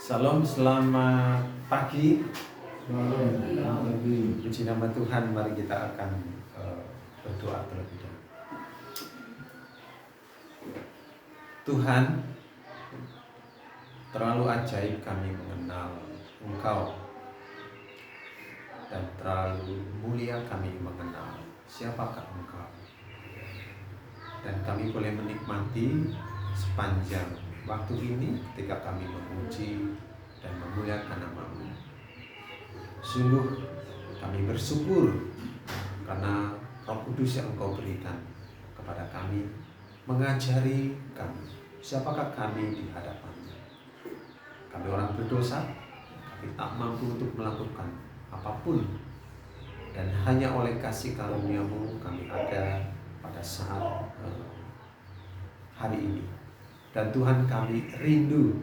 Salam, selamat pagi. Puji nama Tuhan, mari kita akan berdoa terlebih dahulu. Tuhan, terlalu ajaib kami mengenal Engkau, dan terlalu mulia kami mengenal siapakah Engkau. Dan kami boleh menikmati sepanjang waktu ini ketika kami memuji dan memuliakan nama-Mu. Sungguh kami bersyukur karena Roh Kudus yang Engkau berikan kepada kami, mengajari kami siapakah kami di hadapan-Mu. Kami orang berdosa, kami tak mampu untuk melakukan apapun, dan hanya oleh kasih karunia-Mu kami ada pada saat hari ini. Dan Tuhan, kami rindu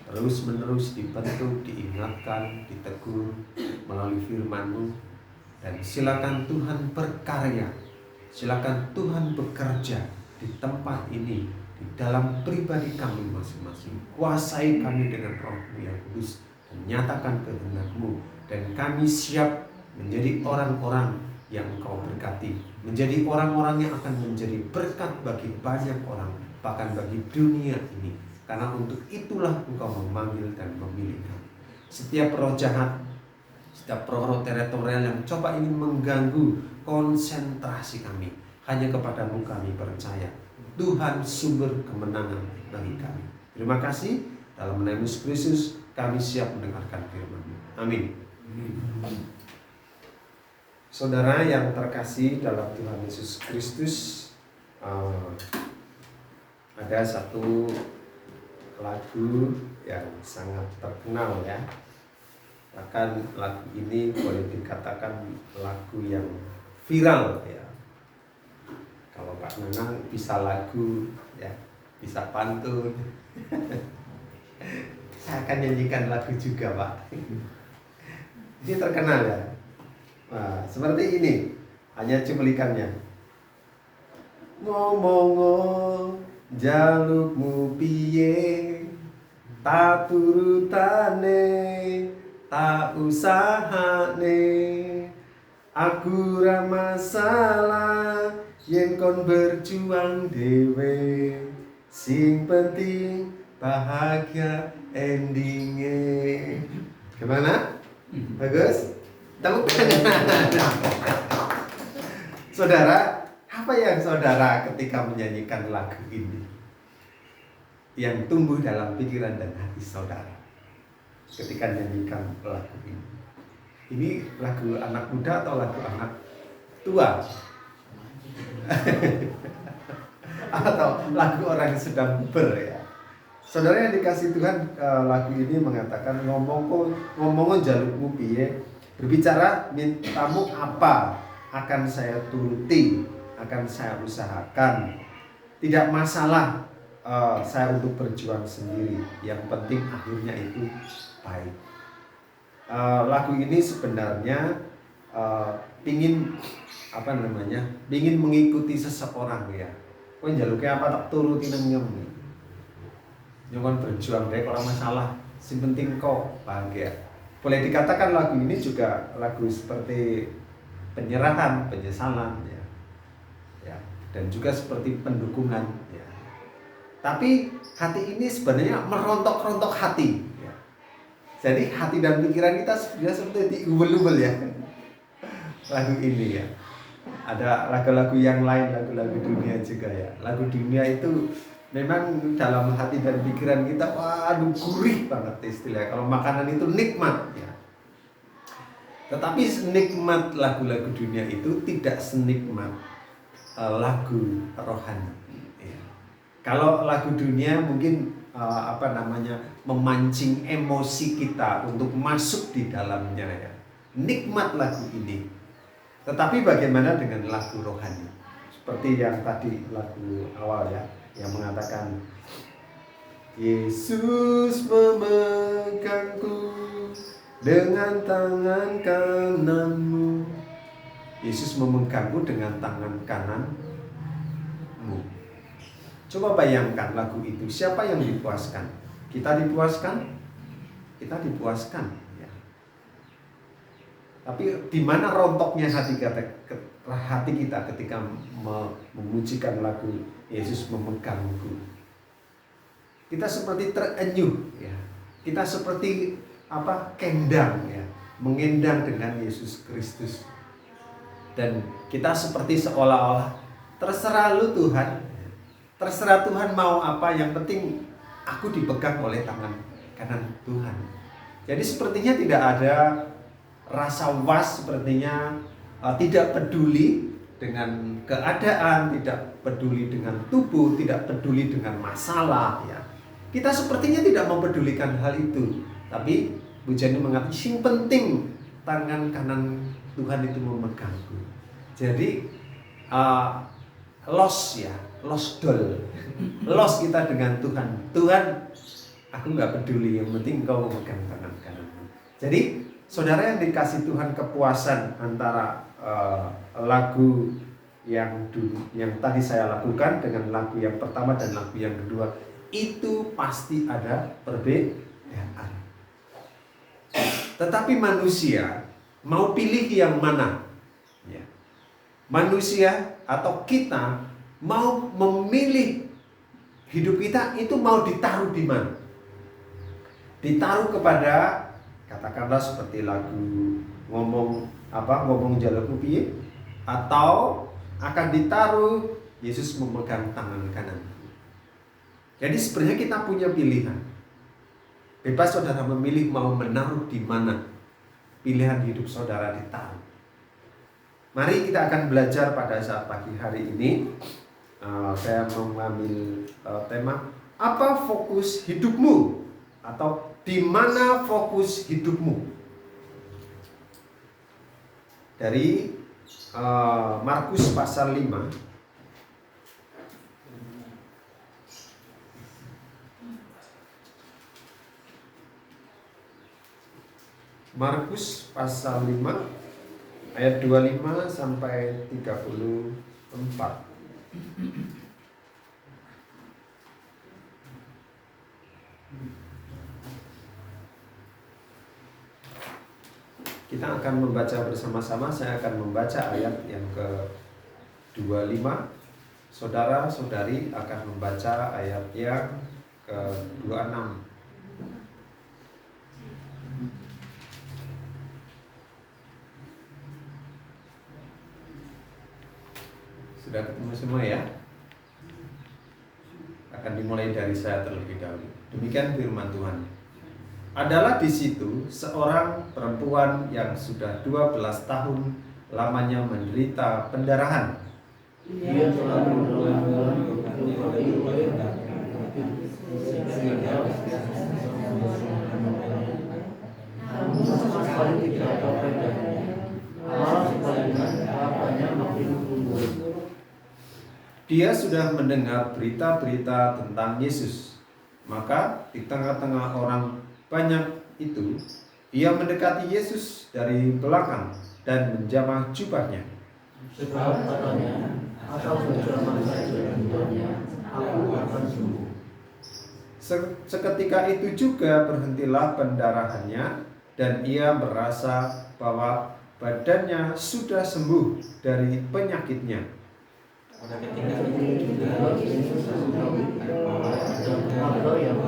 terus-menerus dibentuk, diingatkan, ditegur melalui firman-Mu. Dan silakan Tuhan berkarya, silakan Tuhan bekerja di tempat ini, di dalam pribadi kami masing-masing. Kuasai kami dengan Roh-Mu yang kudus, dan nyatakan kehendak-Mu. Dan kami siap menjadi orang-orang yang Engkau berkati, menjadi orang-orang yang akan menjadi berkat bagi banyak orang, bahkan bagi dunia ini. Karena untuk itulah Engkau memanggil dan memilih kami. Setiap roh jahat, setiap roh teritorial yang coba ingin mengganggu konsentrasi kami, hanya kepadamu kami percaya. Tuhan sumber kemenangan bagi kami. Terima kasih. Dalam nama Yesus Kristus kami siap mendengarkan firman-Mu. Amin. Saudara yang terkasih dalam Tuhan Yesus Kristus, ada satu lagu yang sangat terkenal ya. Bahkan lagu ini boleh dikatakan lagu yang viral ya. Kalau Pak Nanang bisa lagu ya, bisa pantun. Saya akan nyanyikan lagu juga, Pak. Ini terkenal ya. Nah, seperti ini, hanya cuplikannya. Ngomong jalukmu piye, tak turutane, tak usahane. Aku ra masalah yen kon berjuang dhewe. Sing penting bahagia endingnya. Gimana? Bagus? Tepuk tangan. Saudara, apa yang saudara ketika menyanyikan lagu ini yang tumbuh dalam pikiran dan hati saudara ketika menyanyikan lagu ini? Ini lagu anak muda atau lagu anak tua? Atau lagu orang yang sedang ber ya? Saudara yang dikasih Tuhan, lagu ini mengatakan ngomong jalukmu piye, berbicara mintamu apa akan saya turuti, akan saya usahakan. Tidak masalah saya untuk berjuang sendiri, yang penting akhirnya itu baik. Lagu ini sebenarnya pingin mengikuti seseorang ya. Kowe njaluknya apa tak turuti nang nyem. Jangan berjuang deh, orang masalah. Yang penting kau bahagia. Boleh dikatakan lagu ini juga lagu seperti penyerahan, penyesalan ya, dan juga seperti pendukungan ya. Tapi hati ini sebenarnya merontok-rontok hati ya. Jadi hati dan pikiran kita sebenarnya seperti diubel-ubel ya. Lagu ini ya. Ada lagu-lagu yang lain, lagu-lagu dunia juga ya. Lagu dunia itu memang dalam hati dan pikiran kita, waduh gurih banget istilahnya. Kalau makanan itu nikmat ya. Tetapi nikmat lagu-lagu dunia itu tidak senikmat lagu rohani ya. Kalau lagu dunia mungkin memancing emosi kita untuk masuk di dalamnya ya. Nikmat lagu ini. Tetapi bagaimana dengan lagu rohani? Seperti yang tadi lagu awal ya, yang mengatakan Yesus memegangku dengan tangan kananmu. Yesus memegangku dengan tangan kananmu. Coba bayangkan lagu itu, siapa yang dipuaskan? Kita dipuaskan? kita dipuaskan. Ya. Tapi di mana rontoknya hati kita ketika memujikan lagu Yesus memegangku? Kita seperti terenyuh, ya. Kita seperti kendang, ya, mengendang dengan Yesus Kristus. Dan kita seperti seolah-olah terserah lu Tuhan, terserah Tuhan mau apa, yang penting aku dipegang oleh tangan kanan Tuhan. Jadi sepertinya tidak ada rasa was, sepertinya tidak peduli dengan keadaan, tidak peduli dengan tubuh, tidak peduli dengan masalah, ya. Kita sepertinya tidak mempedulikan hal itu. Tapi Bujani mengatakan yang penting tangan kanan Tuhan itu memegangku. Jadi lost kita dengan Tuhan. Tuhan, aku nggak peduli, yang penting Engkau memegang tangan kananku. Jadi saudara yang dikasih Tuhan, kepuasan antara lagu yang tadi saya lakukan dengan lagu yang pertama dan lagu yang kedua, itu pasti ada perbedaan. Tetapi manusia mau pilih yang mana? Ya. Manusia atau kita mau memilih hidup kita itu mau ditaruh di mana? Ditaruh kepada, katakanlah seperti lagu ngomong jaluk piye, atau akan ditaruh Yesus memegang tangan kanan. Jadi sebenarnya kita punya pilihan. Bebas saudara memilih mau menaruh di mana pilihan hidup saudara ditaruh. Mari kita akan belajar pada saat pagi hari ini. Saya mengambil tema, apa fokus hidupmu? Atau di mana fokus hidupmu? Dari Markus pasal 5. Markus pasal 5 ayat 25 sampai 34. Kita akan membaca bersama-sama. Saya akan membaca ayat yang ke-25. Saudara-saudari akan membaca ayat yang ke-26. Sudah ketemu semua ya? Akan dimulai dari saya terlebih dahulu. Demikian firman Tuhan. Adalah di situ seorang perempuan yang sudah 12 tahun lamanya menderita pendarahan. Dia telah Dia sudah mendengar berita-berita tentang Yesus. Maka di tengah-tengah orang banyak itu, ia mendekati Yesus dari belakang dan menjamah jubahnya. Sebab katanya, asal berjamah saja jubahnya, aku akan sembuh. Seketika itu juga berhentilah pendarahannya, dan ia merasa bahwa badannya sudah sembuh dari penyakitnya. Pada ketika itu juga Yesus mengetahui bahwa ada keluarga yang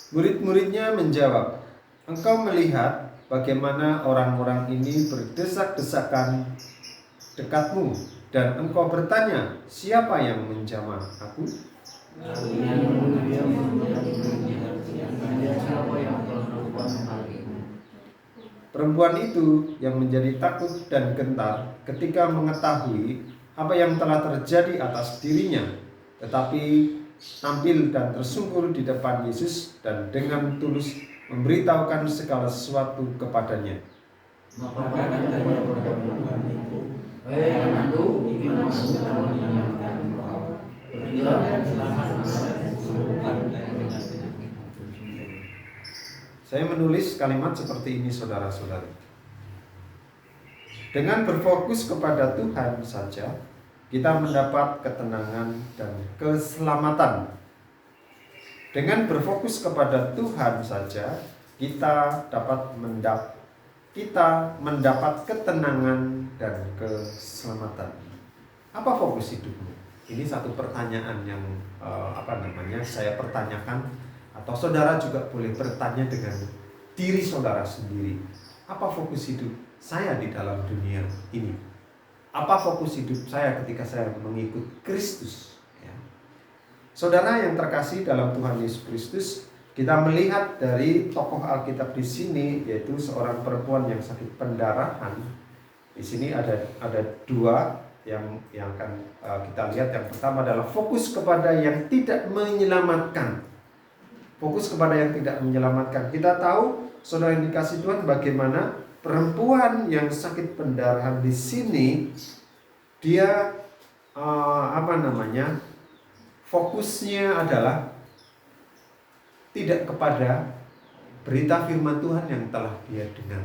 Murid-muridnya menjawab, engkau melihat bagaimana orang-orang ini berdesak-desakan dekatmu, dan engkau bertanya, siapa yang menjamah aku? Perempuan itu yang menjadi takut dan gentar ketika mengetahui apa yang telah terjadi atas dirinya, tetapi tampil dan tersungkur di depan Yesus dan dengan tulus memberitahukan segala sesuatu kepadanya. Saya menulis kalimat seperti ini, saudara-saudari. Dengan berfokus kepada Tuhan saja, kita mendapat ketenangan dan keselamatan. Dengan berfokus kepada Tuhan saja, kita mendapat ketenangan dan keselamatan. Apa fokus hidupmu? Ini satu pertanyaan yang saya pertanyakan, atau saudara juga boleh bertanya dengan diri saudara sendiri. Apa fokus hidup saya di dalam dunia ini? Apa fokus hidup saya ketika saya mengikut Kristus? Ya. Saudara yang terkasih dalam Tuhan Yesus Kristus, kita melihat dari tokoh Alkitab di sini, yaitu seorang perempuan yang sakit pendarahan. Di sini ada dua yang akan kita lihat. Yang pertama adalah fokus kepada yang tidak menyelamatkan. Fokus kepada yang tidak menyelamatkan. Kita tahu, saudara yang dikasih Tuhan, bagaimana perempuan yang sakit pendarahan di sini, dia fokusnya adalah tidak kepada berita firman Tuhan yang telah dia dengar.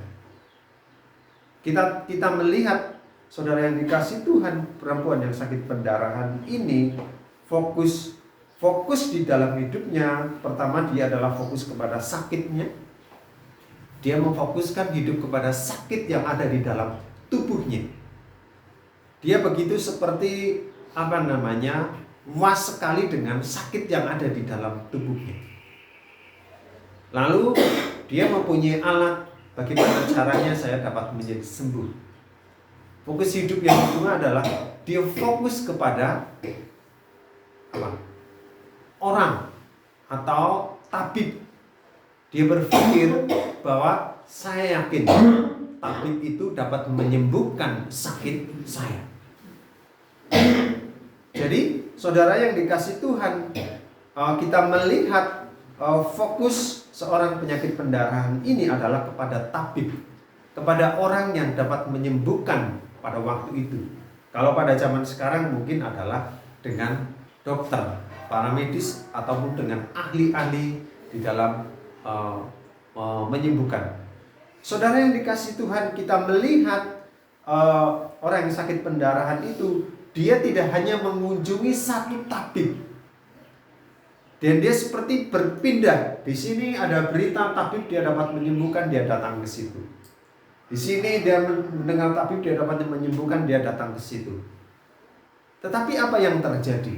Kita melihat, saudara yang dikasih Tuhan, perempuan yang sakit pendarahan ini fokus di dalam hidupnya. Pertama, dia adalah fokus kepada sakitnya. Dia memfokuskan hidup kepada sakit yang ada di dalam tubuhnya. Dia begitu seperti was sekali dengan sakit yang ada di dalam tubuhnya. Lalu dia mempunyai alat, bagaimana caranya saya dapat menjadi sembuh. Fokus hidup yang kedua adalah dia fokus kepada orang atau tabib. Dia berpikir bahwa saya yakin tabib itu dapat menyembuhkan sakit saya. Jadi saudara yang dikasih Tuhan, kita melihat fokus seorang penyakit pendarahan ini adalah kepada tabib, kepada orang yang dapat menyembuhkan pada waktu itu. Kalau pada zaman sekarang mungkin adalah dengan dokter, para medis, ataupun dengan ahli-ahli di dalam menyembuhkan. Saudara yang dikasih Tuhan, kita melihat orang yang sakit pendarahan itu, dia tidak hanya mengunjungi satu tabib, dan dia seperti berpindah. Di sini ada berita tabib, dia dapat menyembuhkan, dia datang ke situ. Di sini dia mendengar tabib, dia dapat menyembuhkan, dia datang ke situ. Tetapi apa yang terjadi?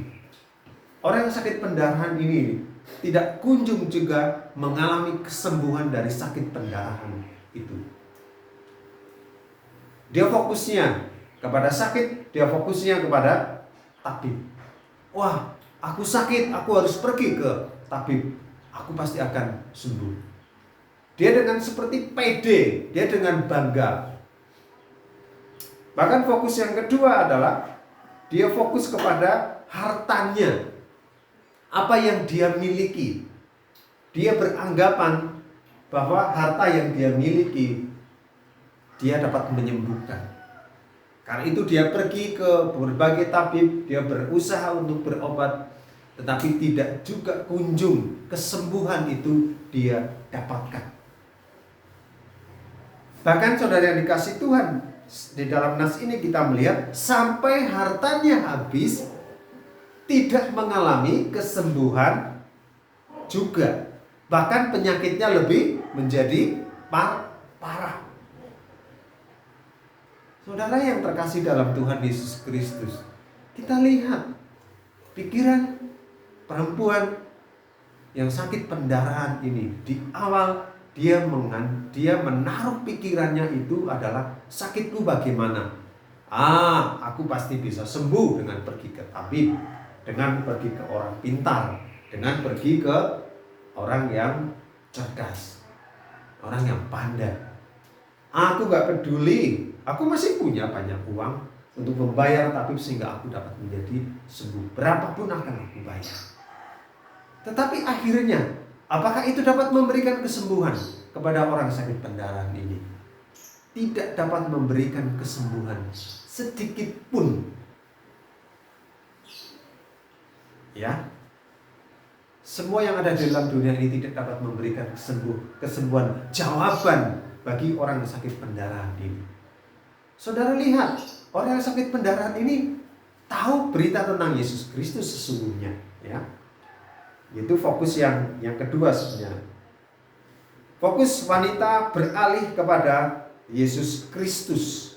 Orang yang sakit pendarahan ini tidak kunjung juga mengalami kesembuhan dari sakit pendarahan itu. Dia fokusnya kepada sakit, dia fokusnya kepada tabib. Wah, aku sakit, aku harus pergi ke tabib, aku pasti akan sembuh. Dia dengan seperti pede, dia dengan bangga. Bahkan fokus yang kedua adalah dia fokus kepada hartanya, apa yang dia miliki. Dia beranggapan bahwa harta yang dia miliki, dia dapat menyembuhkan. Karena itu dia pergi ke berbagai tabib, dia berusaha untuk berobat, tetapi tidak juga kunjung kesembuhan itu dia dapatkan. Bahkan saudara yang dikasih Tuhan, di dalam nas ini kita melihat sampai hartanya habis, tidak mengalami kesembuhan juga. Bahkan penyakitnya lebih menjadi parah. Saudara yang terkasih dalam Tuhan Yesus Kristus, kita lihat pikiran perempuan yang sakit pendarahan ini. Di awal dia menaruh pikirannya itu adalah sakitku bagaimana? Aku pasti bisa sembuh dengan pergi ke tabib, dengan pergi ke orang pintar, dengan pergi ke orang yang cerdas, orang yang pandai. Aku gak peduli, aku masih punya banyak uang untuk membayar tabib sehingga aku dapat menjadi sembuh. Berapapun akan aku bayar. Tetapi akhirnya, apakah itu dapat memberikan kesembuhan kepada orang sakit pendarahan ini? Tidak dapat memberikan kesembuhan sedikit pun. Ya, semua yang ada di dalam dunia ini tidak dapat memberikan kesembuhan, jawaban bagi orang yang sakit pendarahan ini. Saudara lihat, orang yang sakit pendarahan ini tahu berita tentang Yesus Kristus sesungguhnya, ya. Itu fokus yang kedua sebenarnya. Fokus wanita beralih kepada Yesus Kristus.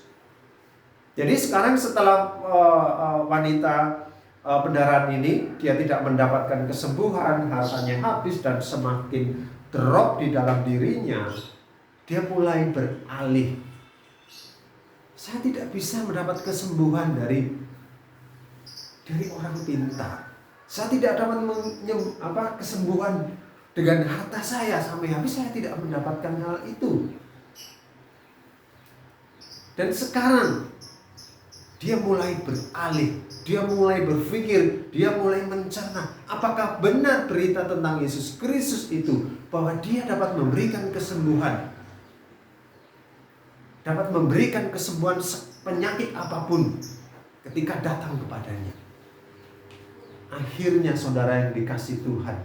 Jadi sekarang setelah wanita pendarahan ini, dia tidak mendapatkan kesembuhan, hartanya habis dan semakin drop di dalam dirinya, dia mulai beralih. Saya tidak bisa mendapat kesembuhan dari orang pintar. Saya tidak dapat kesembuhan dengan harta saya sampai habis, saya tidak mendapatkan hal itu. Dan sekarang dia mulai beralih, dia mulai berpikir, dia mulai mencerna apakah benar berita tentang Yesus Kristus itu, bahwa dia dapat memberikan kesembuhan, dapat memberikan kesembuhan penyakit apapun ketika datang kepadanya. Akhirnya saudara yang dikasih Tuhan,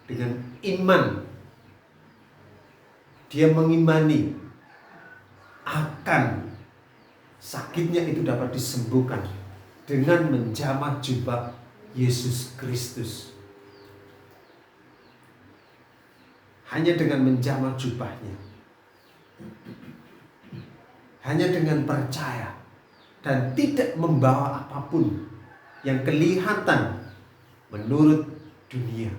dengan iman, dia mengimani akan sakitnya itu dapat disembuhkan dengan menjamah jubah Yesus Kristus. Hanya dengan menjamah jubahnya, hanya dengan percaya dan tidak membawa apapun yang kelihatan menurut dunia.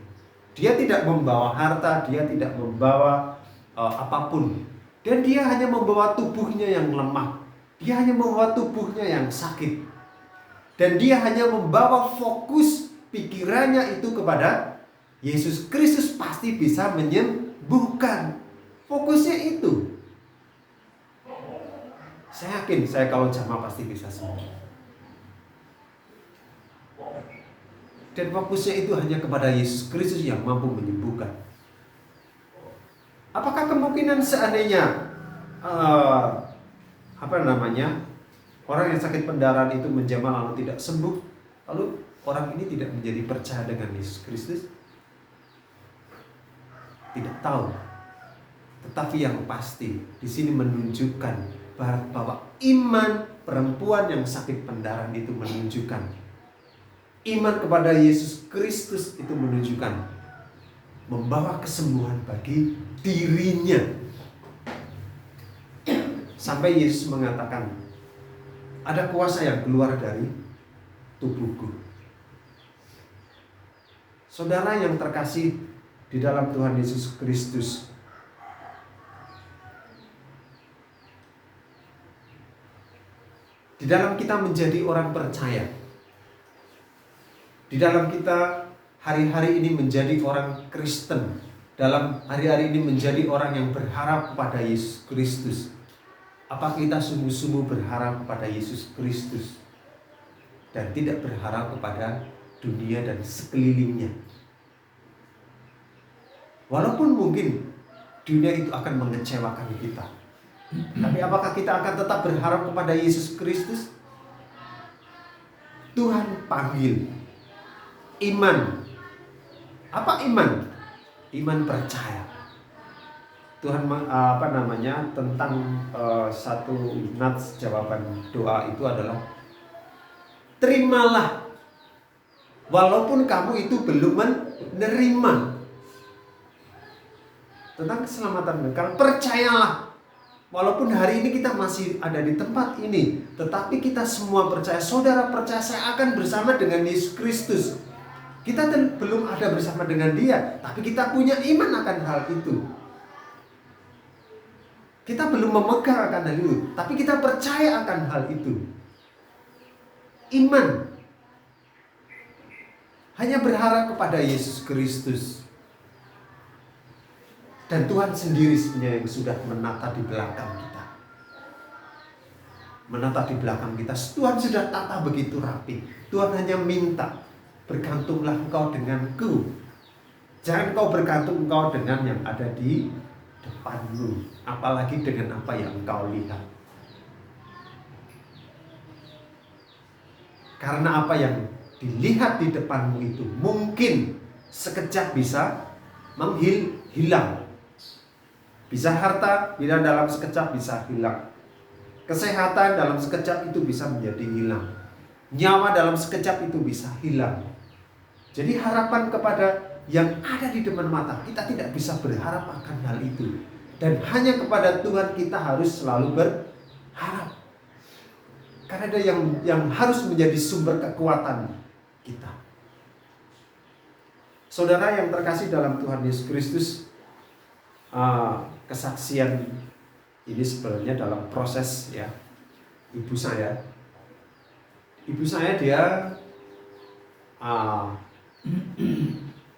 Dia tidak membawa harta, dia tidak membawa apapun. Dan dia hanya membawa tubuhnya yang lemah. Dia hanya membawa tubuhnya yang sakit. Dan dia hanya membawa fokus pikirannya itu kepada Yesus Kristus pasti bisa menyembuhkan. Fokusnya itu. Saya yakin kalau jamah pasti bisa sembuh. Dan fokusnya itu hanya kepada Yesus Kristus yang mampu menyembuhkan. Apakah kemungkinan seandainya orang yang sakit pendarahan itu menjamah lalu tidak sembuh, lalu orang ini tidak menjadi percaya dengan Yesus Kristus? Tidak tahu. Tetapi yang pasti di sini menunjukkan bahwa iman perempuan yang sakit pendarahan itu menunjukkan iman kepada Yesus Kristus itu menunjukkan membawa kesembuhan bagi dirinya. Sampai Yesus mengatakan, ada kuasa yang keluar dari tubuhku. Saudara yang terkasih di dalam Tuhan Yesus Kristus, di dalam kita menjadi orang percaya, di dalam kita hari-hari ini menjadi orang Kristen, dalam hari-hari ini menjadi orang yang berharap kepada Yesus Kristus. Apakah kita sungguh-sungguh berharap kepada Yesus Kristus dan tidak berharap kepada dunia dan sekelilingnya? Walaupun mungkin dunia itu akan mengecewakan kita, tapi apakah kita akan tetap berharap kepada Yesus Kristus? Tuhan panggil iman. Apa iman? Iman percaya. Tuhan tentang satu nats jawaban doa itu adalah terimalah walaupun kamu itu belum menerima. Tentang keselamatan kekal, percayalah walaupun hari ini kita masih ada di tempat ini, tetapi kita semua percaya, saudara percaya saya akan bersama dengan Yesus Kristus. Kita belum ada bersama dengan Dia, tapi kita punya iman akan hal itu. Kita belum memegang akan hal itu, tapi kita percaya akan hal itu. Iman. Hanya berharap kepada Yesus Kristus. Dan Tuhan sendiri sebenarnya yang sudah menata di belakang kita. Menata di belakang kita. Tuhan sudah tata begitu rapi. Tuhan hanya minta, bergantunglah engkau denganku. Jangan kau bergantung engkau dengan yang ada di depanmu, apalagi dengan apa yang engkau lihat. Karena apa yang dilihat di depanmu itu mungkin sekejap bisa hilang. Bisa harta, bila dalam sekejap bisa hilang. Kesehatan dalam sekejap itu bisa menjadi hilang. Nyawa dalam sekejap itu bisa hilang. Jadi harapan kepada yang ada di depan mata, kita tidak bisa berharap akan hal itu. Dan hanya kepada Tuhan kita harus selalu berharap. Karena ada yang harus menjadi sumber kekuatan kita. Saudara yang terkasih dalam Tuhan Yesus Kristus, kesaksian ini sebenarnya dalam proses ya. Ibu saya dia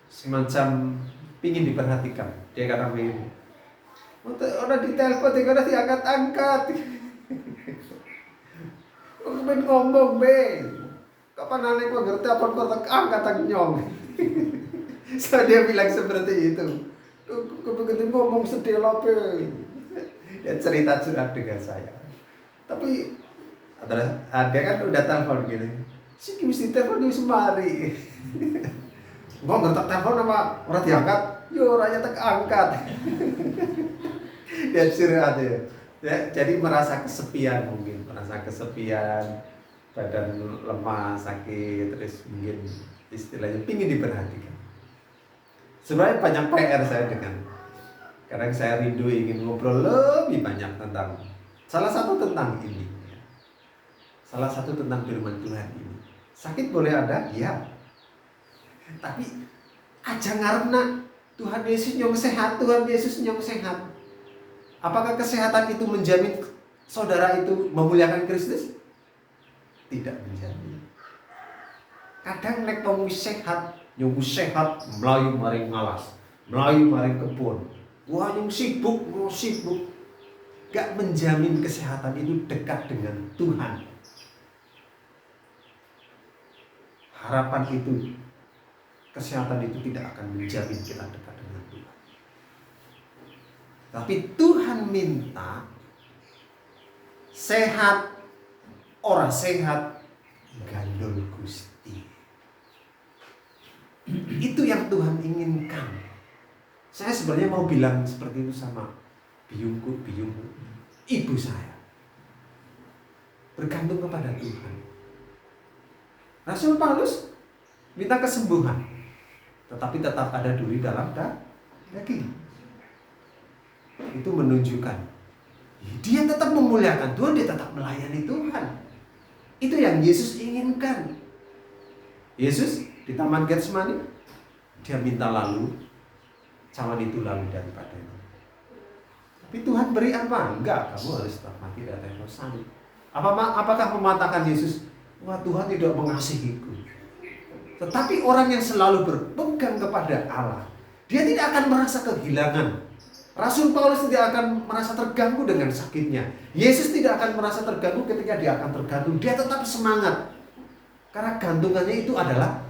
semacam pingin diperhatikan. Dia kata begini, orang ditelepon, orang diangkat-angkat. Aku pengen ngomong, be. Kapan nanti kok ngerti apa angkat nyong. So dia bilang seperti itu. Begitu ngomong sedih lope. Dia cerita curhat dengan saya. Tapi dia kan udah telepon gini. Sini mesti telepon di semari. Mau ngertak telepon sama orang diangkat, yo orangnya tak angkat. Dia curhat ya. Jadi merasa kesepian mungkin, badan lemah, sakit, terus mungkin istilahnya pingin diperhatikan. Sebenarnya banyak PR saya dengan, kadang saya rindu ingin ngobrol lebih banyak tentang salah satu tentang ini, salah satu tentang firman Tuhan ini. Sakit boleh ada, ya. Tapi aja ngarepna Tuhan Yesus nyong sehat, Tuhan Yesus nyong sehat. Apakah kesehatan itu menjamin saudara itu memuliakan Kristus? Tidak menjamin. Kadang nek wong sehat, nyong sehat melayu maring ngalas, melayu maring kebun. Wah nyong sibuk. Gak menjamin kesehatan itu dekat dengan Tuhan. Harapan itu, kesehatan itu tidak akan menjamin kita dekat dengan Tuhan. Tapi Tuhan minta sehat, orang sehat, gandul Gusti. Itu yang Tuhan inginkan. Saya sebenarnya mau bilang seperti itu sama biungku, ibu saya. Bergantung kepada Tuhan. Rasul Paulus minta kesembuhan, tetapi tetap ada duri dalam daging. Itu menunjukkan dia tetap memuliakan Tuhan, dia tetap melayani Tuhan. Itu yang Yesus inginkan. Yesus di Taman Getsemani, dia minta lalu cawan itu lalu daripadanya. Tapi Tuhan beri apa? Enggak, kamu harus tetap mati di atas salib. Apakah mematakan Yesus, wah Tuhan tidak mengasihiku? Tetapi orang yang selalu berpegang kepada Allah, dia tidak akan merasa kehilangan. Rasul Paulus tidak akan merasa terganggu dengan sakitnya. Yesus tidak akan merasa terganggu ketika dia akan tergantung. Dia tetap semangat. Karena gantungannya itu adalah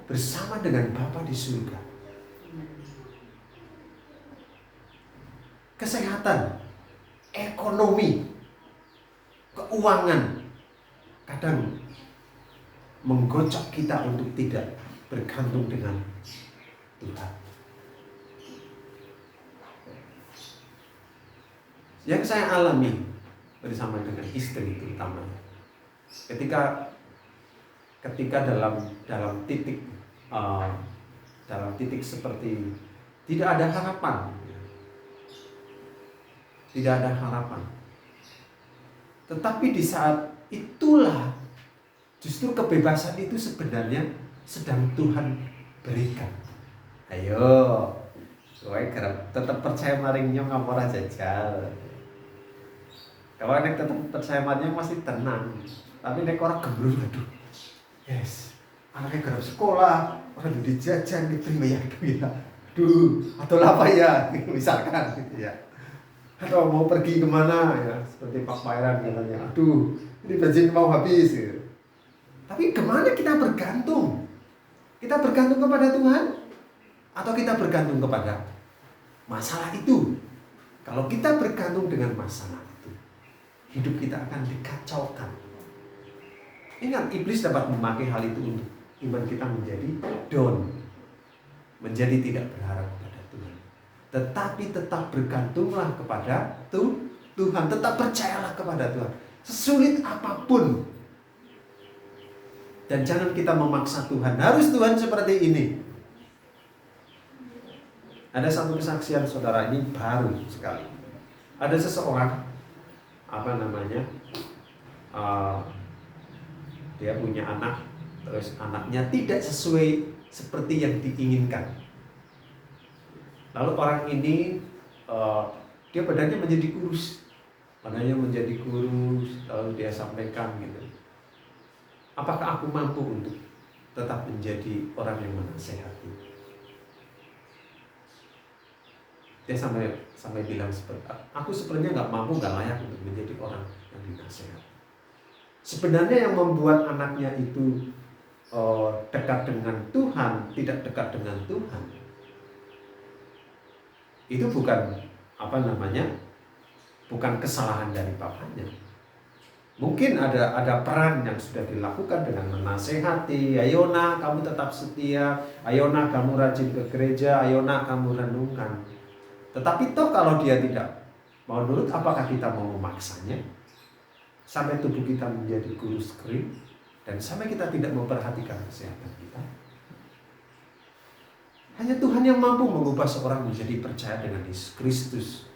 bersama dengan Bapa di surga. Kesehatan, ekonomi, keuangan kadang menggocok kita untuk tidak bergantung dengan Tuhan. Yang saya alami bersama dengan istri terutama, ketika dalam titik seperti tidak ada harapan, tetapi di saat itulah justru kebebasan itu sebenarnya sedang Tuhan berikan. Ayo, kowe tetap percaya maring nyong ora jajal. Kalau nek tetap percaya maring masih tenang, tapi nek ora gembrung, aduh. Yes, anaknya garap sekolah, orang dijajan diterima ya, aduh, atau apa ya, misalkan gitu ya. Atau mau pergi kemana ya, seperti Pak Pairan katanya, aduh, ini bensin mau habis gitu. Tapi kemana kita bergantung? Kita bergantung kepada Tuhan? Atau kita bergantung kepada masalah itu? Kalau kita bergantung dengan masalah itu, hidup kita akan dikacaukan. Ingat, iblis dapat memakai hal itu untuk iman kita menjadi down, menjadi tidak berharap kepada Tuhan. Tetapi tetap bergantunglah kepada Tuhan, tetap percayalah kepada Tuhan. Sesulit apapun Dan jangan kita memaksa Tuhan, harus Tuhan seperti ini. Ada satu kesaksian saudara, ini baru sekali. Ada seseorang, dia punya anak, terus anaknya tidak sesuai seperti yang diinginkan. Lalu orang ini, dia badannya menjadi kurus, lalu dia sampaikan gitu, apakah aku mampu untuk tetap menjadi orang yang menasehati? Dia sampai bilang seperti, aku sebenarnya nggak mampu, nggak layak untuk menjadi orang yang dinasehati. Sebenarnya yang membuat anaknya itu dekat dengan Tuhan, tidak dekat dengan Tuhan, itu bukan bukan kesalahan dari papanya. Mungkin ada peran yang sudah dilakukan dengan menasehati, ayo nak kamu tetap setia, ayo nak kamu rajin ke gereja, ayo nak kamu renungkan. Tetapi toh kalau dia tidak mau nurut, apakah kita mau memaksanya? Sampai tubuh kita menjadi kurus kering, dan sampai kita tidak memperhatikan kesehatan kita. Hanya Tuhan yang mampu mengubah seorang menjadi percaya dengan Yesus Kristus.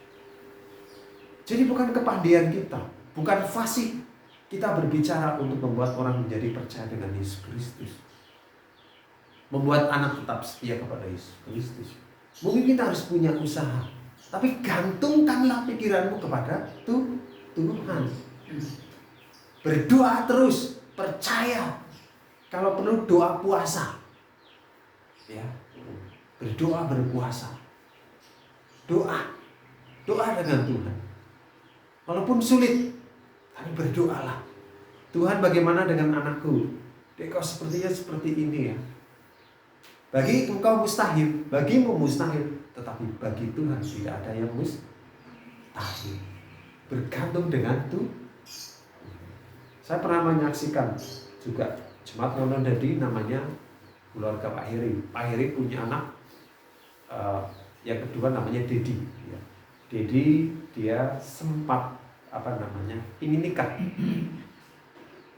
Jadi bukan kepandaian kita, bukan fasih kita berbicara untuk membuat orang menjadi percaya dengan Yesus Kristus, membuat anak tetap setia kepada Yesus Kristus. Mungkin kita harus punya usaha, tapi gantungkanlah pikiranmu kepada Tuhan. Berdoa terus, percaya. Kalau perlu doa puasa, ya, berdoa berpuasa, doa dengan Tuhan. Walaupun sulit, tapi berdoalah. Tuhan, bagaimana dengan anakku? Dia kok sepertinya seperti ini ya. Bagi engkau mustahil, bagimu mustahil, tetapi bagi Tuhan tidak ada yang mustahil. Bergantung dengan Tuhan. Saya pernah menyaksikan juga jemaat Wonodadi, namanya keluarga Pak Heri. Pak Heri punya anak yang kedua namanya Dedi. Ya. Dedi dia sempat ingin nikah.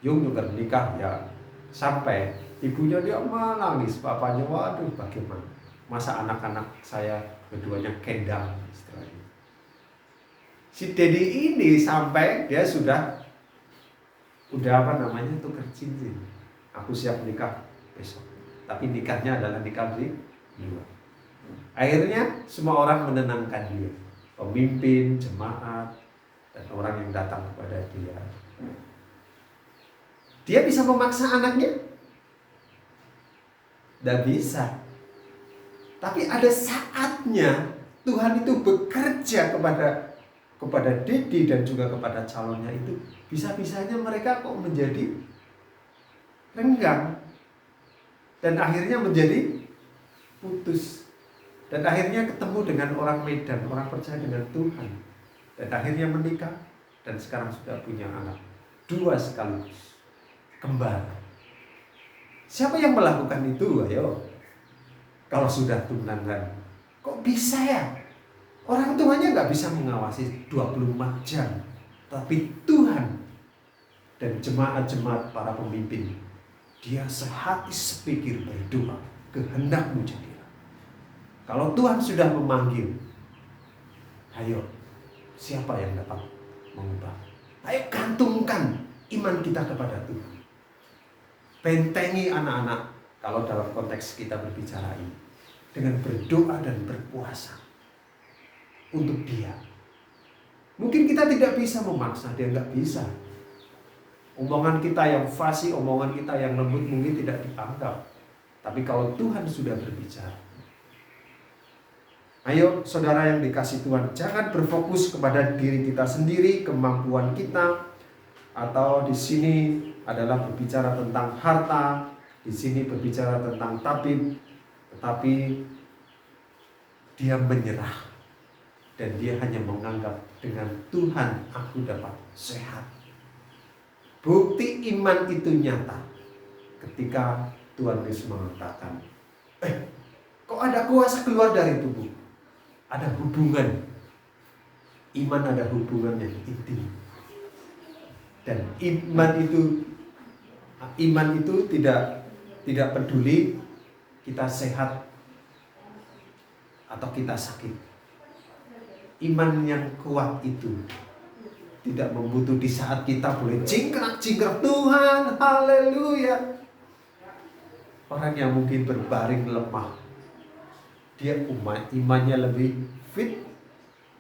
Yung juga menikah ya, sampai ibunya dia menangis, papanya waduh bagaimana masa anak-anak saya keduanya kendang istilahnya. Si Dedi ini sampai dia udah tukar cincin. Aku siap nikah besok. Tapi nikahnya adalah nikah di luar. Akhirnya semua orang menenangkan dia. Pemimpin, jemaat, dan orang yang datang kepada dia. Dia bisa memaksa anaknya? Tidak bisa. Tapi ada saatnya Tuhan itu bekerja kepada Dedi dan juga kepada calonnya itu. Bisa-bisanya mereka kok menjadi renggang. Dan akhirnya menjadi putus. Dan akhirnya ketemu dengan orang Medan, orang percaya dengan Tuhan. Dan akhirnya menikah. Dan sekarang sudah punya anak. 2 sekaligus. Kembar. Siapa yang melakukan itu? Ayo. Kalau sudah tunangan. Kok bisa ya? Orang tuanya gak bisa mengawasi 24 jam. Tapi Tuhan dan jemaat-jemaat para pemimpin, dia sehati sepikir berdoa, kehendakmu jadilah. Kalau Tuhan sudah memanggil, ayo, siapa yang dapat mengubah? Ayo gantungkan iman kita kepada Tuhan. Bentengi anak-anak, kalau dalam konteks kita berbicara ini, dengan berdoa dan berpuasa untuk dia. Mungkin kita tidak bisa memaksa, dia nggak bisa. Omongan kita yang fasih, omongan kita yang lembut mungkin tidak dianggap. Tapi kalau Tuhan sudah berbicara, ayo saudara yang dikasih Tuhan, jangan berfokus kepada diri kita sendiri, kemampuan kita, atau di sini adalah berbicara tentang harta, di sini berbicara tentang tabib, tetapi dia menyerah dan dia hanya menganggap dengan Tuhan aku dapat sehat. Bukti iman itu nyata ketika Tuhan Yesus mengatakan, kok ada kuasa keluar dari tubuh? Ada hubungan. Iman ada hubungan yang intim. Dan iman itu Iman itu tidak peduli kita sehat atau kita sakit. Iman yang kuat itu tidak membutuh di saat kita boleh jingkrak-jingkrak, Tuhan, haleluya. Orang yang mungkin berbaring lemah, dia imannya lebih fit,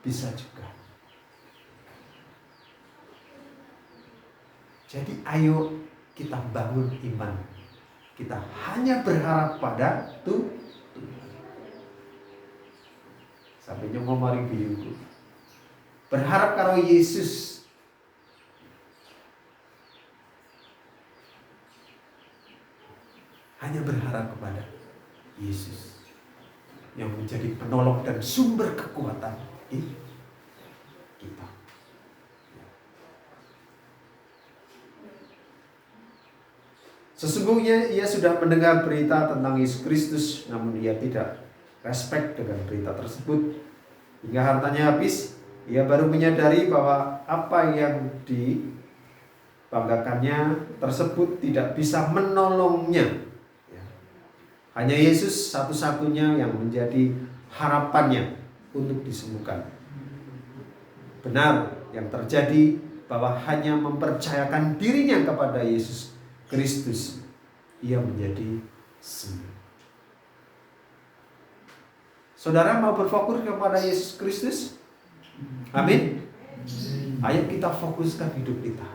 bisa juga. Jadi ayo kita bangun iman. Kita hanya berharap pada Tuhan. Sampai ngomong biuku. Berharap karo Yesus. Hanya berharap kepada Yesus yang menjadi penolong dan sumber kekuatan kita. Sesungguhnya ia sudah mendengar berita tentang Yesus Kristus, namun ia tidak respect dengan berita tersebut. Hingga hartanya habis, ia baru menyadari bahwa apa yang dibanggakannya tersebut tidak bisa menolongnya. Hanya Yesus satu-satunya yang menjadi harapannya untuk disembuhkan. Benar yang terjadi bahwa hanya mempercayakan dirinya kepada Yesus Kristus, ia menjadi sembuh. Saudara mau berfokus kepada Yesus Kristus? Amin. Ayo kita fokuskan hidup kita.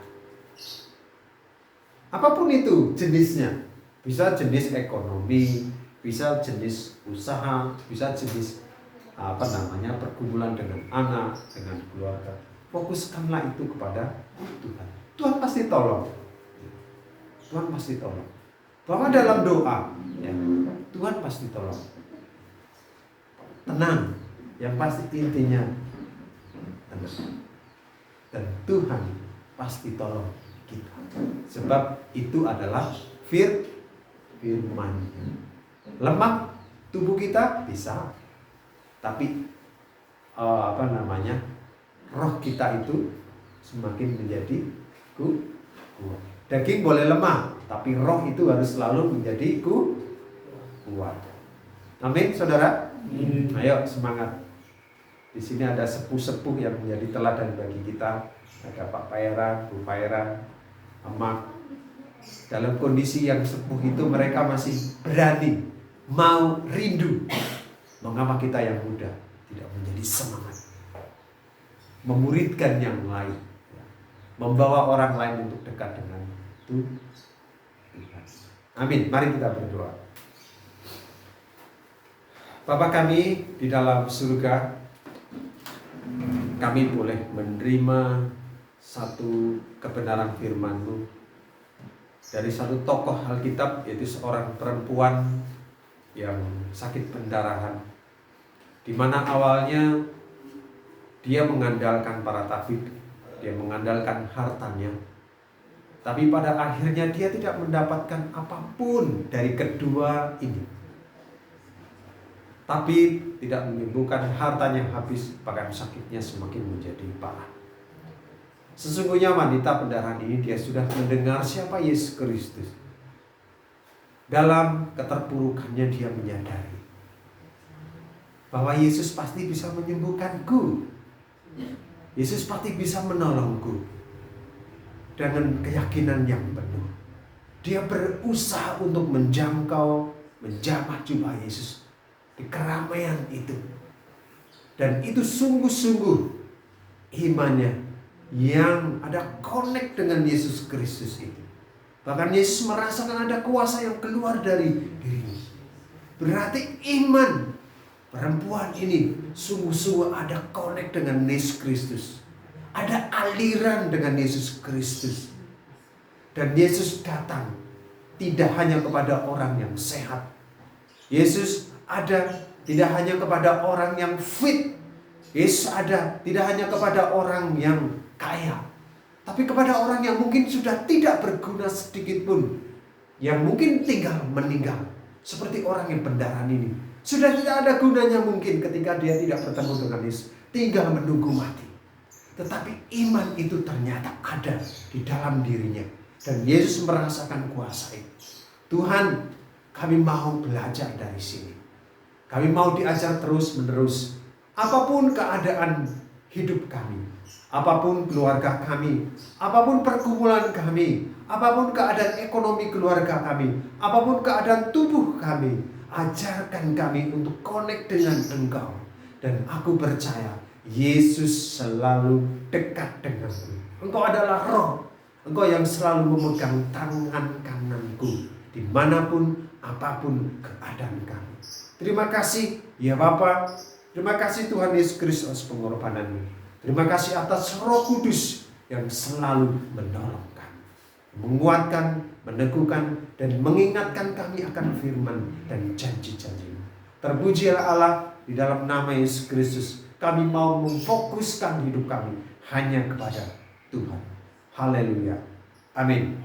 Apapun itu jenisnya. Bisa jenis ekonomi, bisa jenis usaha, bisa jenis pergumulan dengan anak, dengan keluarga. Fokuskanlah itu kepada Tuhan. Tuhan pasti tolong. Tuhan pasti tolong. Bahwa dalam doa, ya, Tuhan pasti tolong. Tenang, yang pasti intinya tenang. Dan Tuhan pasti tolong kita. Sebab itu adalah firman. Lemah tubuh kita bisa, tapi roh kita itu semakin menjadi kuat. Daging boleh lemah, tapi roh itu harus selalu menjadi kuat. Amin, saudara. Ayo semangat. Di sini ada sepuh-sepuh yang menjadi teladan bagi kita. Ada Pak Pairan, Bu Pairan, Emak. Dalam kondisi yang sepuh itu mereka masih berani, mau, rindu. Mengapa kita yang muda tidak menjadi semangat, memuridkan yang lain, membawa orang lain untuk dekat dengan Tuhan. Amin. Mari kita berdoa. Bapa kami di dalam surga, kami boleh menerima satu kebenaran firman-Mu dari satu tokoh Alkitab, yaitu seorang perempuan yang sakit pendarahan, di mana awalnya dia mengandalkan para tabib, dia mengandalkan hartanya, tapi pada akhirnya dia tidak mendapatkan apapun dari kedua ini. Tapi tidak menyembuhkan, hartanya habis, bahkan sakitnya semakin menjadi parah. Sesungguhnya wanita pendarahan ini dia sudah mendengar siapa Yesus Kristus. Dalam keterpurukannya dia menyadari bahwa Yesus pasti bisa menyembuhkanku. Yesus pasti bisa menolongku. Dengan keyakinan yang penuh, dia berusaha untuk menjamah jubah Yesus di keramaian itu. Dan itu sungguh-sungguh imannya yang ada connect dengan Yesus Kristus itu. Bahkan Yesus merasakan ada kuasa yang keluar dari dirinya. Berarti iman perempuan ini sungguh-sungguh ada connect dengan Yesus Kristus. Ada aliran dengan Yesus Kristus. Dan Yesus datang tidak hanya kepada orang yang sehat. Yesus ada tidak hanya kepada orang yang fit. Yesus ada tidak hanya kepada orang yang kaya, tapi kepada orang yang mungkin sudah tidak berguna sedikit pun, yang mungkin tinggal meninggal, seperti orang yang pendarahan ini. Sudah tidak ada gunanya mungkin ketika dia tidak bertemu dengan Yesus, tinggal menunggu mati. Tetapi iman itu ternyata ada di dalam dirinya. Dan Yesus merasakan kuasa itu. Tuhan, kami mau belajar dari sini. Kami mau diajar terus-menerus. Apapun keadaan hidup kami, apapun keluarga kami, apapun pergumulan kami, apapun keadaan ekonomi keluarga kami, apapun keadaan tubuh kami, ajarkan kami untuk connect dengan Engkau. Dan aku percaya Yesus selalu dekat denganku. Engkau adalah Roh. Engkau yang selalu memegang tangan kananku dimanapun, apapun keadaan kami. Terima kasih ya Bapa. Terima kasih Tuhan Yesus Kristus pengorbanan-Mu. Terima kasih atas Roh Kudus yang selalu menolong kami, menguatkan, meneguhkan, dan mengingatkan kami akan firman dan janji-janji-Mu. Terpujilah Allah, di dalam nama Yesus Kristus kami mau memfokuskan hidup kami hanya kepada Tuhan. Haleluya. Amin.